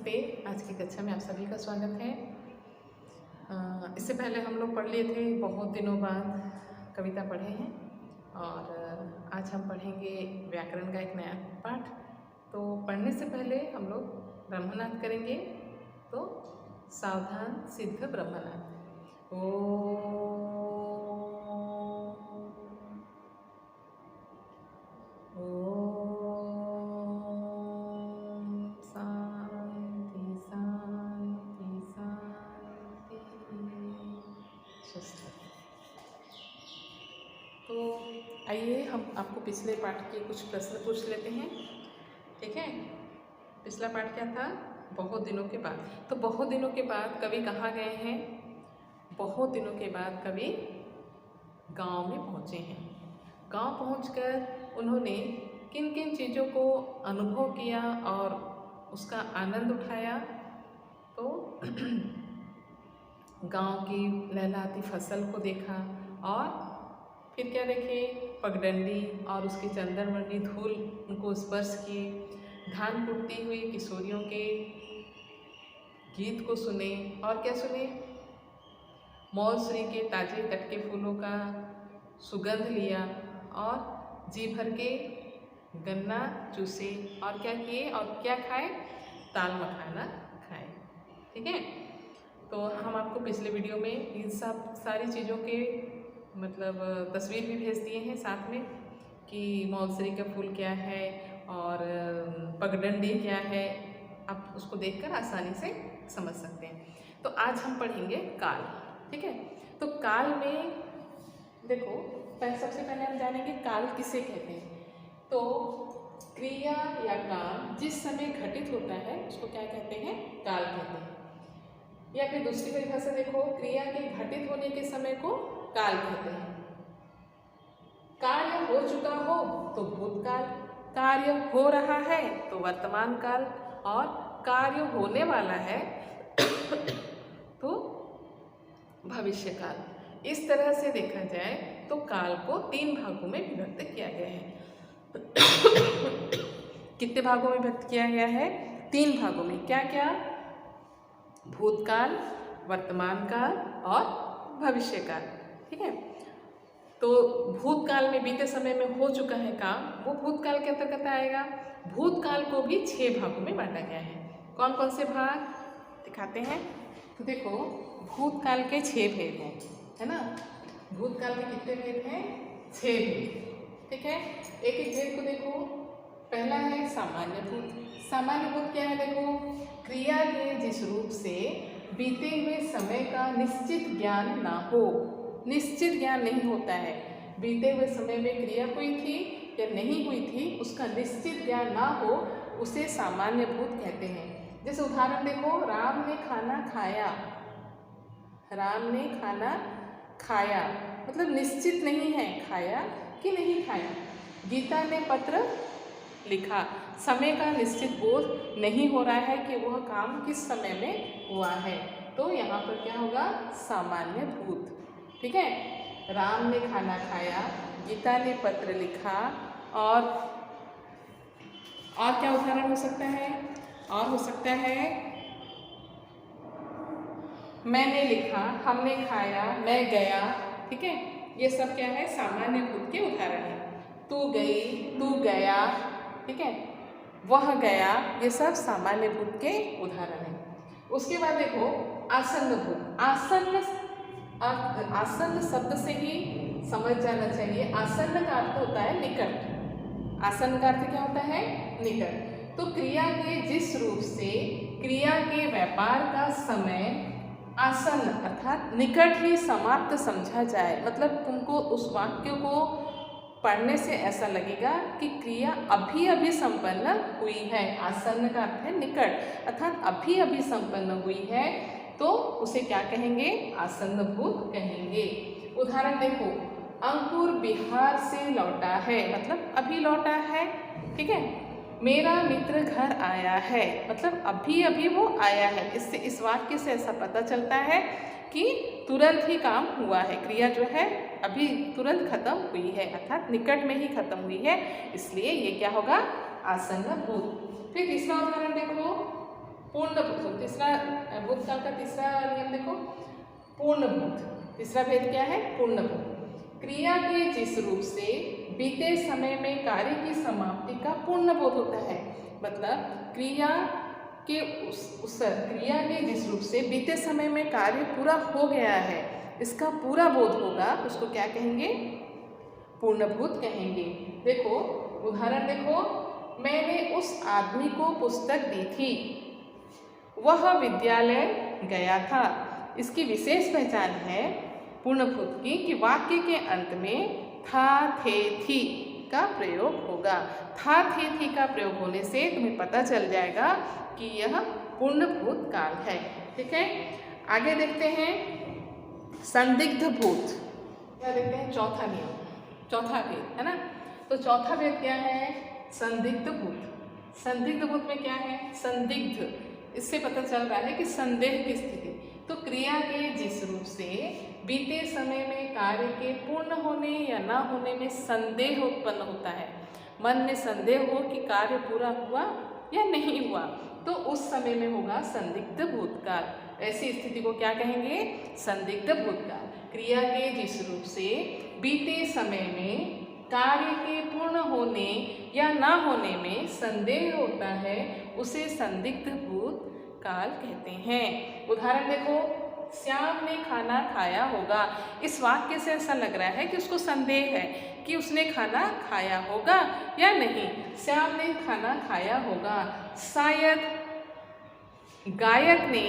नमस्ते। आज की कक्षा में आप सभी का स्वागत है। इससे पहले हम लोग पढ़ लिए थे, बहुत दिनों बाद कविता पढ़े हैं और आज हम पढ़ेंगे व्याकरण का एक नया पाठ। तो पढ़ने से पहले हम लोग ब्रह्मनाद करेंगे। तो सावधान सिद्ध ब्रह्मनाद। ओ तो आइए हम आपको पिछले पाठ के कुछ प्रश्न पूछ लेते हैं, ठीक है। पिछला पाठ क्या था? बहुत दिनों के बाद। तो बहुत दिनों के बाद कवि कहाँ गए हैं? बहुत दिनों के बाद कवि गांव में पहुँचे हैं। गांव पहुंचकर उन्होंने किन किन चीज़ों को अनुभव किया और उसका आनंद उठाया? तो गांव की लहलहाती फसल को देखा और फिर क्या देखे? पगडंडी और उसकी चंदनवर्णी धूल उनको स्पर्श किए। धान कुटती हुई किशोरियों के गीत को सुने और क्या सुने? मौसरी के ताजे टटके फूलों का सुगंध लिया और जी भर के गन्ना चूसे और क्या किए और क्या खाए? ताल मखाना खाए, ठीक है। तो हम आपको पिछले वीडियो में इन सब सारी चीज़ों के मतलब तस्वीर भी भेज दिए हैं साथ में कि मौसरी का फूल क्या है और पगडंडी क्या है। आप उसको देखकर आसानी से समझ सकते हैं। तो आज हम पढ़ेंगे काल, ठीक है। तो काल में देखो, सबसे पहले हम जानेंगे काल किसे कहते हैं। तो क्रिया या काम जिस समय घटित होता है उसको क्या कहते हैं? काल कहते हैं। या फिर दूसरी परिभाषा देखो, क्रिया के घटित होने के समय को काल कहते हैं। कार्य हो चुका हो तो भूतकाल, कार्य हो रहा है तो वर्तमान काल और कार्य होने वाला है तो भविष्य काल। इस तरह से देखा जाए तो काल को 3 भागों में विभक्त किया गया है। कितने भागों में विभक्त किया गया है? 3 भागों में। क्या क्या? भूतकाल, वर्तमान काल और भविष्य काल, ठीक है। तो भूतकाल में बीते समय में हो चुका है काम, वो भूतकाल के अंतर्गत आएगा। भूतकाल को भी 6 भागों में बांटा गया है। कौन कौन से भाग दिखाते हैं? तो देखो, भूतकाल के 6 भेद हैं, है ना। भूतकाल के कितने भेद हैं? 6 भेद, ठीक है। एक एक भेद को देखो। पहला है सामान्य भूत। सामान्य भूत क्या है? देखो, क्रिया के जिस रूप से बीते हुए समय का निश्चित ज्ञान ना हो। निश्चित ज्ञान नहीं होता है। बीते हुए समय में क्रिया हुई थी या नहीं हुई थी, उसका निश्चित ज्ञान ना हो, उसे सामान्य भूत कहते हैं। जैसे उदाहरण देखो, राम ने खाना खाया। राम ने खाना खाया मतलब निश्चित नहीं है खाया कि नहीं खाया। गीता ने पत्र लिखा, समय का निश्चित बोध नहीं हो रहा है कि वह काम किस समय में हुआ है। तो यहाँ पर क्या होगा? सामान्य भूत, ठीक है। राम ने खाना खाया, गीता ने पत्र लिखा और क्या उदाहरण हो सकता है? और हो सकता है मैंने लिखा, हमने खाया, मैं गया, ठीक है। ये सब क्या है? सामान्य भूत के उदाहरण है। तू गई, तू गया, ठीक है, वह गया, ये सब सामान्य भूत के उदाहरण हैं। उसके बाद देखो आसन्न भूत। आसन्न शब्द से ही समझ जाना चाहिए। आसन्न का अर्थ होता है निकट। आसन्न का अर्थ क्या होता है? निकट। तो क्रिया के जिस रूप से क्रिया के व्यापार का समय आसन्न अर्थात निकट ही समाप्त समझा जाए, मतलब तुमको उस वाक्य को पढ़ने से ऐसा लगेगा कि क्रिया अभी अभी संपन्न हुई है। आसन्न का अर्थ है निकट, अर्थात अभी अभी संपन्न हुई है, तो उसे क्या कहेंगे? आसन्न भूत कहेंगे। उदाहरण देखो, अंकुर बिहार से लौटा है, मतलब अभी लौटा है, ठीक है। मेरा मित्र घर आया है, मतलब अभी अभी वो आया है। इससे इस वाक्य से ऐसा पता चलता है कि तुरंत ही काम हुआ है। क्रिया जो है अभी तुरंत खत्म हुई है, अर्थात निकट में ही खत्म हुई है, इसलिए ये क्या होगा? आसन्न भूत। फिर तीसरा उदाहरण देखो, पूर्ण भूत। तीसरा भूतकाल का तीसरा नियम देखो, पूर्ण भूत। तीसरा भेद क्या है? पूर्ण भूत। क्रिया के जिस रूप से बीते समय में कार्य की समाप्ति का पूर्ण बोध होता है। मतलब क्रिया के उस क्रिया के जिस रूप से बीते समय में कार्य पूरा हो गया है, इसका पूरा बोध होगा, उसको क्या कहेंगे? पूर्णभूत कहेंगे। देखो उदाहरण देखो, मैंने उस आदमी को पुस्तक दी थी, वह विद्यालय गया था। इसकी विशेष पहचान है पूर्णभूत की कि वाक्य के अंत में था, थे, थी का प्रयोग होगा। था, थे, थी का प्रयोग होने से तुम्हें पता चल जाएगा कि यह पूर्णभूत काल है। ठीक है, आगे देखते हैं संदिग्ध भूत। क्या देखते हैं? चौथा नियम, चौथा भेद है ना। तो चौथा भेद क्या है? संदिग्ध भूत। संदिग्ध भूत में क्या है? संदिग्ध, इससे पता चल रहा है कि संदेह की स्थिति। तो क्रिया के जिस रूप से बीते समय में कार्य के पूर्ण होने या ना होने में संदेह उत्पन्न होता है, मन में संदेह हो कि कार्य पूरा हुआ या नहीं हुआ, तो उस समय में होगा संदिग्ध भूतकाल। ऐसी स्थिति को क्या कहेंगे? संदिग्ध भूतकाल। क्रिया के जिस रूप से बीते समय में कार्य के पूर्ण होने या ना होने में संदेह होता है, उसे संदिग्ध भूतकाल कहते हैं। उदाहरण देखो, श्याम ने खाना खाया होगा। इस वाक्य से ऐसा लग रहा है कि उसको संदेह है कि उसने खाना खाया होगा या नहीं। श्याम ने खाना खाया होगा। शायद गायक ने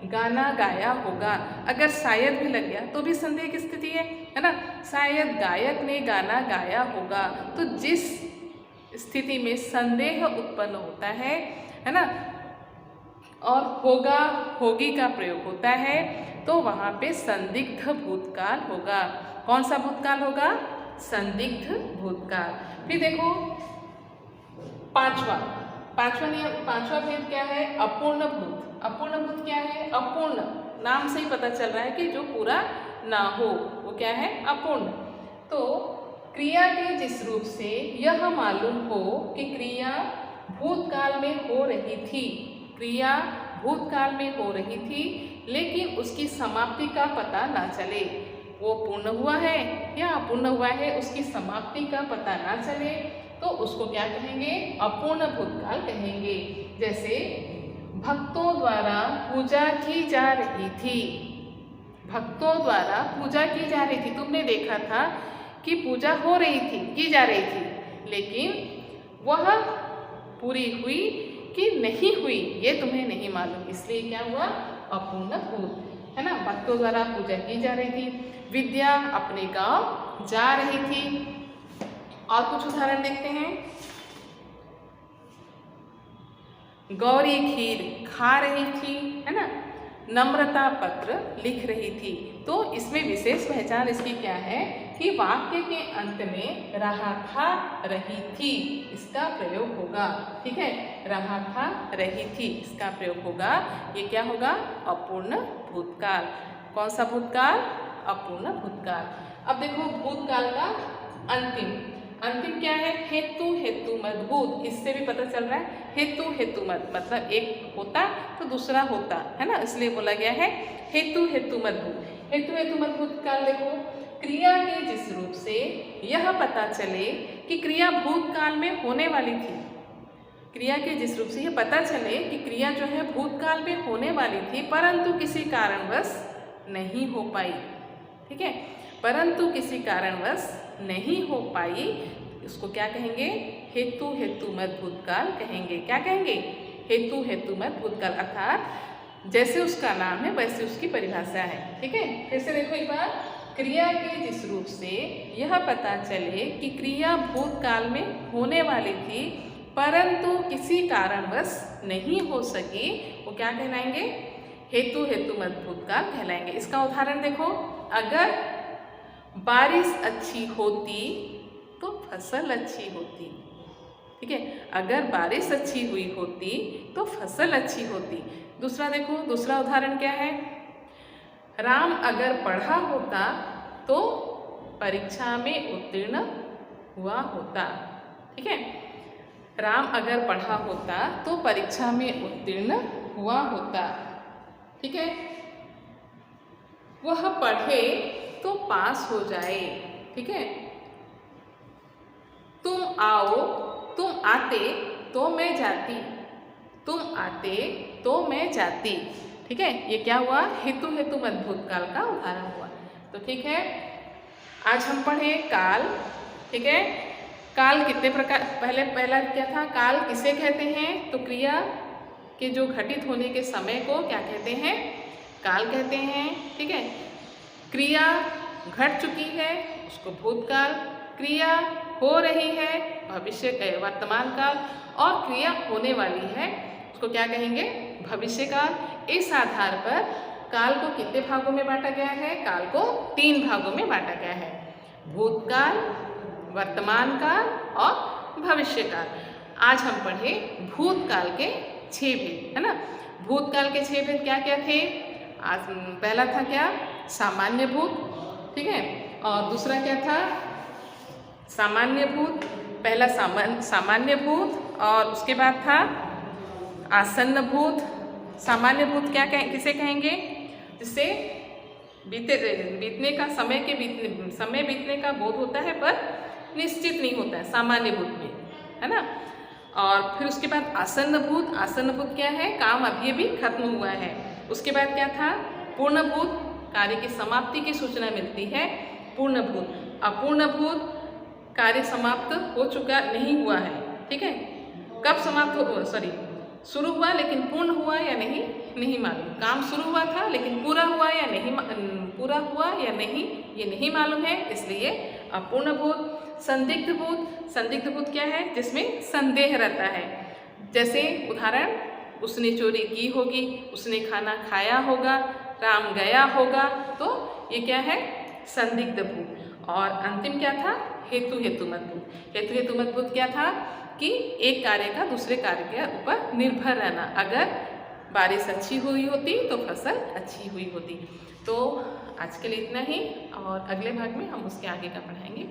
गाना गाया होगा। अगर शायद भी लग गया तो भी संदेह की स्थिति है ना। शायद गायक ने गाना गाया होगा। तो जिस स्थिति में संदेह उत्पन्न होता है ना, और होगा, होगी का प्रयोग होता है, तो वहाँ पे संदिग्ध भूतकाल होगा। कौन सा भूतकाल होगा? संदिग्ध भूतकाल। फिर देखो पांचवा नियम, पांचवा भेद क्या है? अपूर्ण भूत। अपूर्ण भूत क्या है? अपूर्ण, नाम से ही पता चल रहा है कि जो पूरा ना हो, वो क्या है? अपूर्ण। तो क्रिया के जिस रूप से यह मालूम हो कि क्रिया भूतकाल में हो रही थी, क्रिया भूतकाल में हो रही थी, लेकिन उसकी समाप्ति का पता ना चले, वो पूर्ण हुआ है या अपूर्ण हुआ है, उसकी समाप्ति का पता ना चले, तो उसको क्या कहेंगे? अपूर्ण भूतकाल कहेंगे। जैसे भक्तों द्वारा पूजा की जा रही थी। भक्तों द्वारा पूजा की जा रही थी, तुमने देखा था कि पूजा हो रही थी, की जा रही थी, लेकिन वह पूरी हुई कि नहीं हुई ये तुम्हें नहीं मालूम, इसलिए क्या हुआ? अपूर्ण भूत, है ना। भक्तों द्वारा पूजा की जा रही थी। विद्या अपने गांव जा रही थी। और कुछ उदाहरण देखते हैं। गौरी खीर खा रही थी, है ना। नम्रता पत्र लिख रही थी। तो इसमें विशेष पहचान इसकी क्या है कि वाक्य के अंत में रहा था, रही थी, इसका प्रयोग होगा। ठीक है, रहा था, रही थी, इसका प्रयोग होगा। ये क्या होगा? अपूर्ण भूतकाल। कौन सा भूतकाल? अपूर्ण भूतकाल। अब देखो भूतकाल का अंतिम क्या है? हेतु हेतु मत भूत। इससे भी पता चल रहा है हेतु हेतु मत, मतलब एक होता तो दूसरा होता, है ना, इसलिए बोला गया है हेतु हेतु मत भूत। हेतु हेतु मत भूतकाल देखो, क्रिया के जिस रूप से यह पता चले कि क्रिया भूतकाल में होने वाली थी। क्रिया के जिस रूप से यह पता चले कि क्रिया जो है भूतकाल में होने वाली थी, परंतु किसी कारणवश नहीं हो पाई। ठीक है, परंतु किसी कारणवश नहीं हो पाई, उसको क्या कहेंगे? हेतु हेतु मत भूतकाल कहेंगे। क्या कहेंगे? हेतु हेतु मत भूतकाल, अर्थात जैसे उसका नाम है वैसे उसकी परिभाषा है। ठीक है, फिर से देखो एक बार, क्रिया के जिस रूप से यह पता चले कि क्रिया भूतकाल में होने वाली थी, परंतु किसी कारणवश नहीं हो सकी, वो क्या कहलाएंगे? हेतु हेतु मत भूतकाल कहलाएंगे। इसका उदाहरण देखो, अगर बारिश अच्छी होती तो फसल अच्छी होती। ठीक है, अगर बारिश अच्छी हुई होती तो फसल अच्छी होती। दूसरा देखो, दूसरा उदाहरण क्या है? राम अगर पढ़ा होता तो परीक्षा में उत्तीर्ण हुआ होता। ठीक है, राम अगर पढ़ा होता तो परीक्षा में उत्तीर्ण हुआ होता। ठीक है, वह पढ़े तो पास हो जाए। ठीक है, तुम आओ, तुम आते तो मैं जाती, तुम आते तो मैं जाती। ठीक है, ये क्या हुआ, हेतु हेतु मत भूतकाल का उदाहरण हुआ। तो ठीक है, आज हम पढ़े काल। ठीक है, काल कितने प्रकार, पहला क्या था, काल किसे कहते हैं, तो क्रिया के जो घटित होने के समय को क्या कहते हैं, काल कहते हैं। ठीक है, क्रिया घट चुकी है उसको भूतकाल, क्रिया हो रही है भविष्य वर्तमान काल, और क्रिया होने वाली है उसको क्या कहेंगे, भविष्य काल। इस आधार पर काल को कितने भागों में बांटा गया है, काल को 3 भागों में बांटा गया है, भूतकाल, वर्तमान काल और भविष्य काल। आज हम पढ़े भूतकाल के 6 भेद, है ना। भूतकाल के 6 भेद क्या क्या थे, आज पहला था क्या, सामान्य भूत। ठीक है, और दूसरा क्या था, सामान्य भूत, पहला सामान्य भूत, और उसके बाद था आसन्न भूत। सामान्य भूत क्या किसे कहेंगे, जिससे बीतने का समय बीतने का बोध होता है पर निश्चित नहीं होता है, सामान्य भूत में, है ना। और फिर उसके बाद आसन्न भूत। आसन्न भूत क्या है, काम अभी अभी खत्म हुआ है। उसके बाद क्या था, पूर्ण भूत, कार्य की समाप्ति की सूचना मिलती है, पूर्ण भूत। अपूर्ण भूत, कार्य समाप्त हो चुका नहीं हुआ है। ठीक है, कब समाप्त हो, शुरू हुआ लेकिन पूर्ण हुआ या नहीं मालूम। काम शुरू हुआ था लेकिन पूरा हुआ या नहीं ये नहीं मालूम है, इसलिए अपूर्ण भूत। संदिग्ध भूत, संदिग्ध भूत क्या है, जिसमें संदेह रहता है। जैसे उदाहरण, उसने चोरी की होगी, उसने खाना खाया होगा, राम गया होगा, तो ये क्या है, संदिग्ध भूत। और अंतिम क्या था, हेतु हेतु मत भूत। हेतु हेतु मत भूत क्या था कि एक कार्य का दूसरे कार्य के ऊपर निर्भर रहना। अगर बारिश अच्छी हुई होती तो फसल अच्छी हुई होती। तो आज के लिए इतना ही, और अगले भाग में हम उसके आगे का पढ़ाएंगे।